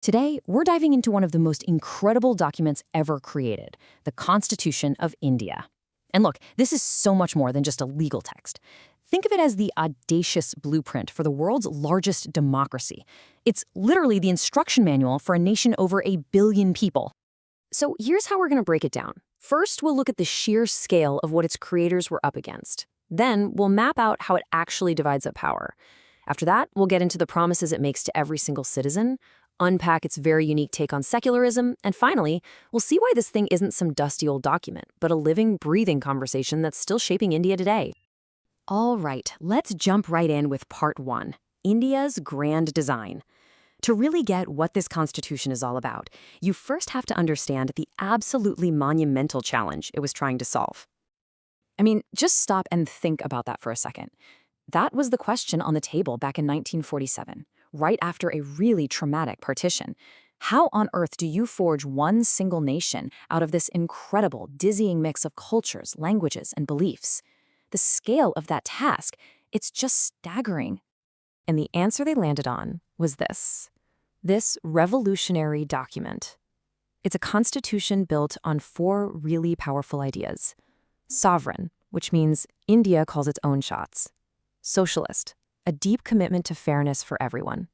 Today, we're diving into one of the most incredible documents ever created, the Constitution of India. And look, this is so much more than just a legal text. Think of it as the audacious blueprint for the world's largest democracy. It's literally the instruction manual for a nation over 1 billion people. So here's how we're going to break it down. First, we'll look at the sheer scale of what its creators were up against. Then, we'll map out how it actually divides up power. After that, we'll get into the promises it makes to every single citizen, unpack its very unique take on secularism, and finally, we'll see why this thing isn't some dusty old document, but a living, breathing conversation that's still shaping India today. All right, let's jump right in with part 1, India's grand design. To really get what this constitution is all about, you first have to understand the absolutely monumental challenge it was trying to solve. I mean, just stop and think about that for a second. That was the question on the table back in 1947, right after a really traumatic partition. How on earth do you forge one single nation out of this incredible, dizzying mix of cultures, languages, and beliefs? The scale of that task, it's just staggering. And the answer they landed on was this revolutionary document. It's a constitution built on 4 really powerful ideas. Sovereign, which means India calls its own shots. Socialist, a deep commitment to fairness for everyone.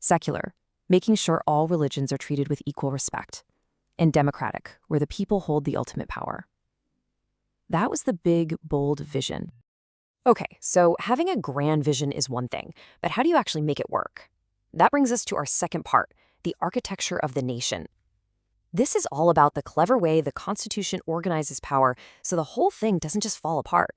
Secular, making sure all religions are treated with equal respect. And democratic, where the people hold the ultimate power. That was the big, bold vision. Okay, so having a grand vision is one thing, but how do you actually make it work? That brings us to our second part, the architecture of the nation. This is all about the clever way the Constitution organizes power so the whole thing doesn't just fall apart.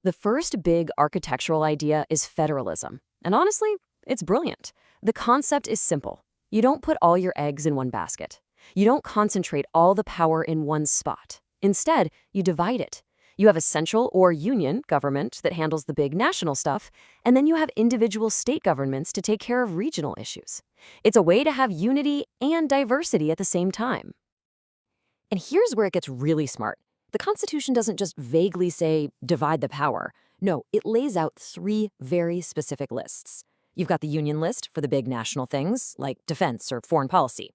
The first big architectural idea is federalism. And honestly, it's brilliant. The concept is simple. You don't put all your eggs in one basket. You don't concentrate all the power in one spot. Instead, you divide it. You have a central or union government that handles the big national stuff, and then you have individual state governments to take care of regional issues. It's a way to have unity and diversity at the same time. And here's where it gets really smart. The Constitution doesn't just vaguely say, divide the power. No, it lays out 3 very specific lists. You've got the union list for the big national things, like defense or foreign policy.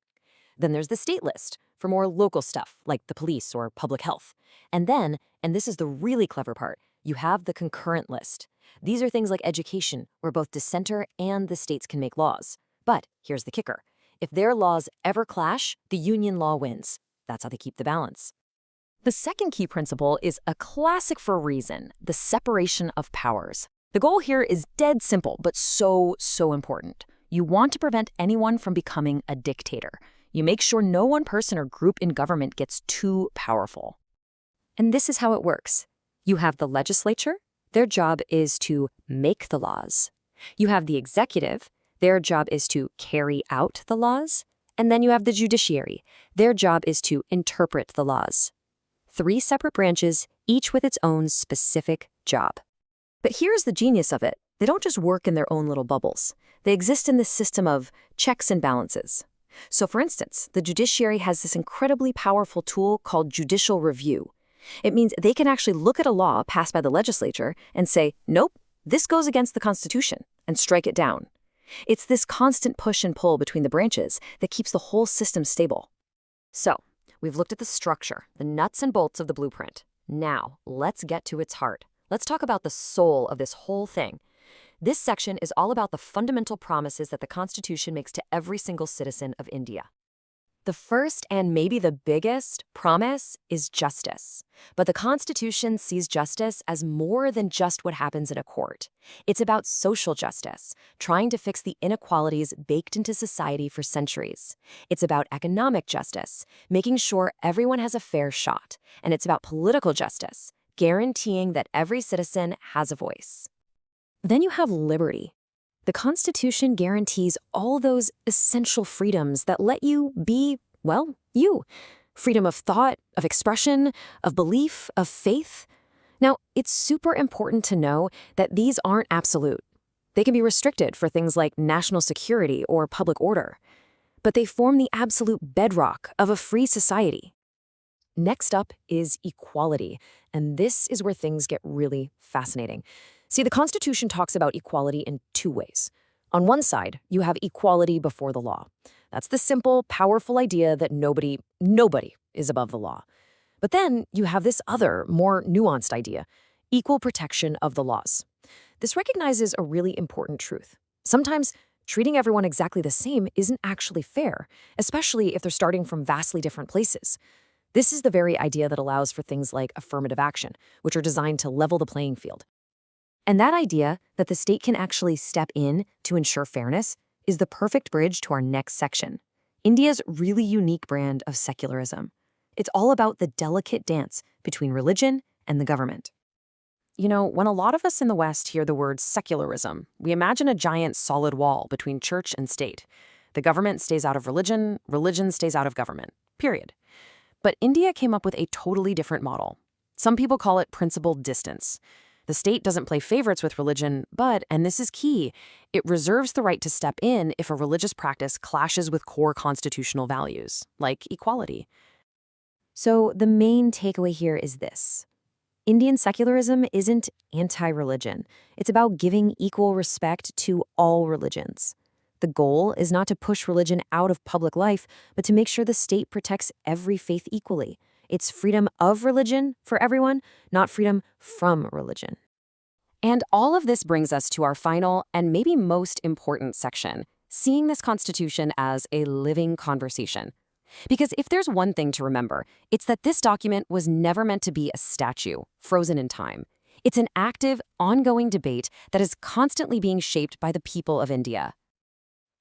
Then there's the state list for more local stuff, like the police or public health. And then, and this is the really clever part, you have the concurrent list. These are things like education, where both the center and the states can make laws. But here's the kicker. If their laws ever clash, the union law wins. That's how they keep the balance. The second key principle is a classic for a reason, the separation of powers. The goal here is dead simple, but so important. You want to prevent anyone from becoming a dictator. You make sure no one person or group in government gets too powerful. And this is how it works. You have the legislature. Their job is to make the laws. You have the executive. Their job is to carry out the laws. And then you have the judiciary. Their job is to interpret the laws. 3 separate branches, each with its own specific job. But here's the genius of it. They don't just work in their own little bubbles. They exist in this system of checks and balances. So for instance, the judiciary has this incredibly powerful tool called judicial review. It means they can actually look at a law passed by the legislature and say, nope, this goes against the Constitution, and strike it down. It's this constant push and pull between the branches that keeps the whole system stable. So, we've looked at the structure, the nuts and bolts of the blueprint. Now, let's get to its heart. Let's talk about the soul of this whole thing. This section is all about the fundamental promises that the Constitution makes to every single citizen of India. The first and maybe the biggest promise is justice. But the Constitution sees justice as more than just what happens in a court. It's about social justice, trying to fix the inequalities baked into society for centuries. It's about economic justice, making sure everyone has a fair shot. And it's about political justice, guaranteeing that every citizen has a voice. Then you have liberty. The Constitution guarantees all those essential freedoms that let you be, well, you. Freedom of thought, of expression, of belief, of faith. Now, it's super important to know that these aren't absolute. They can be restricted for things like national security or public order. But they form the absolute bedrock of a free society. Next up is equality, and this is where things get really fascinating. See, the Constitution talks about equality in 2 ways. On one side, you have equality before the law. That's the simple, powerful idea that nobody is above the law. But then you have this other, more nuanced idea, equal protection of the laws. This recognizes a really important truth. Sometimes treating everyone exactly the same isn't actually fair, especially if they're starting from vastly different places. This is the very idea that allows for things like affirmative action, which are designed to level the playing field. And that idea that the state can actually step in to ensure fairness is the perfect bridge to our next section, India's really unique brand of secularism. It's all about the delicate dance between religion and the government. You know, when a lot of us in the West hear the word secularism, we imagine a giant solid wall between church and state. The government stays out of religion, religion stays out of government, period. But India came up with a totally different model. Some people call it principled distance. The state doesn't play favorites with religion, but, and this is key, it reserves the right to step in if a religious practice clashes with core constitutional values, like equality. So the main takeaway here is this. Indian secularism isn't anti-religion. It's about giving equal respect to all religions. The goal is not to push religion out of public life, but to make sure the state protects every faith equally. It's freedom of religion for everyone, not freedom from religion. And all of this brings us to our final and maybe most important section, seeing this Constitution as a living conversation. Because if there's one thing to remember, it's that this document was never meant to be a statue, frozen in time. It's an active, ongoing debate that is constantly being shaped by the people of India.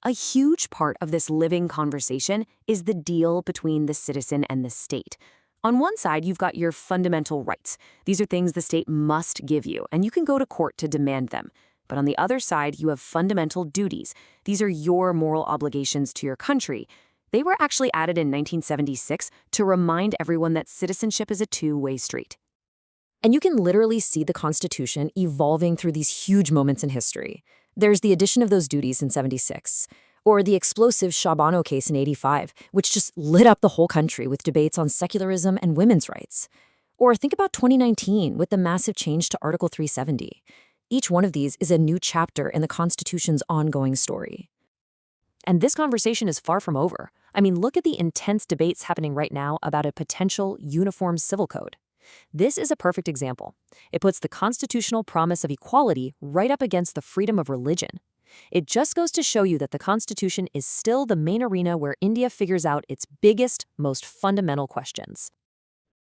A huge part of this living conversation is the deal between the citizen and the state. On one side, you've got your fundamental rights. These are things the state must give you, and you can go to court to demand them. But on the other side, you have fundamental duties. These are your moral obligations to your country. They were actually added in 1976 to remind everyone that citizenship is a two-way street. And you can literally see the Constitution evolving through these huge moments in history. There's the addition of those duties in 76, or the explosive Shabano case in 85, which just lit up the whole country with debates on secularism and women's rights. Or think about 2019 with the massive change to Article 370. Each one of these is a new chapter in the Constitution's ongoing story. And this conversation is far from over. I mean, look at the intense debates happening right now about a potential uniform civil code. This is a perfect example. It puts the constitutional promise of equality right up against the freedom of religion. It just goes to show you that the Constitution is still the main arena where India figures out its biggest, most fundamental questions.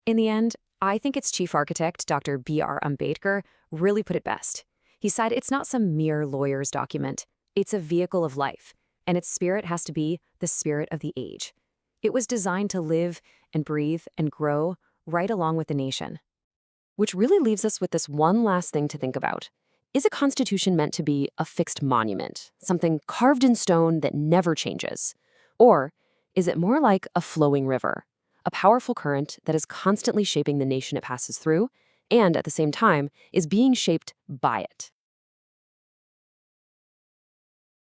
In the end, I think its chief architect, Dr. B.R. Ambedkar, really put it best. He said it's not some mere lawyer's document. It's a vehicle of life. And its spirit has to be the spirit of the age. It was designed to live and breathe and grow right along with the nation. Which really leaves us with this one last thing to think about. Is a constitution meant to be a fixed monument, something carved in stone that never changes? Or is it more like a flowing river, a powerful current that is constantly shaping the nation it passes through, and at the same time is being shaped by it?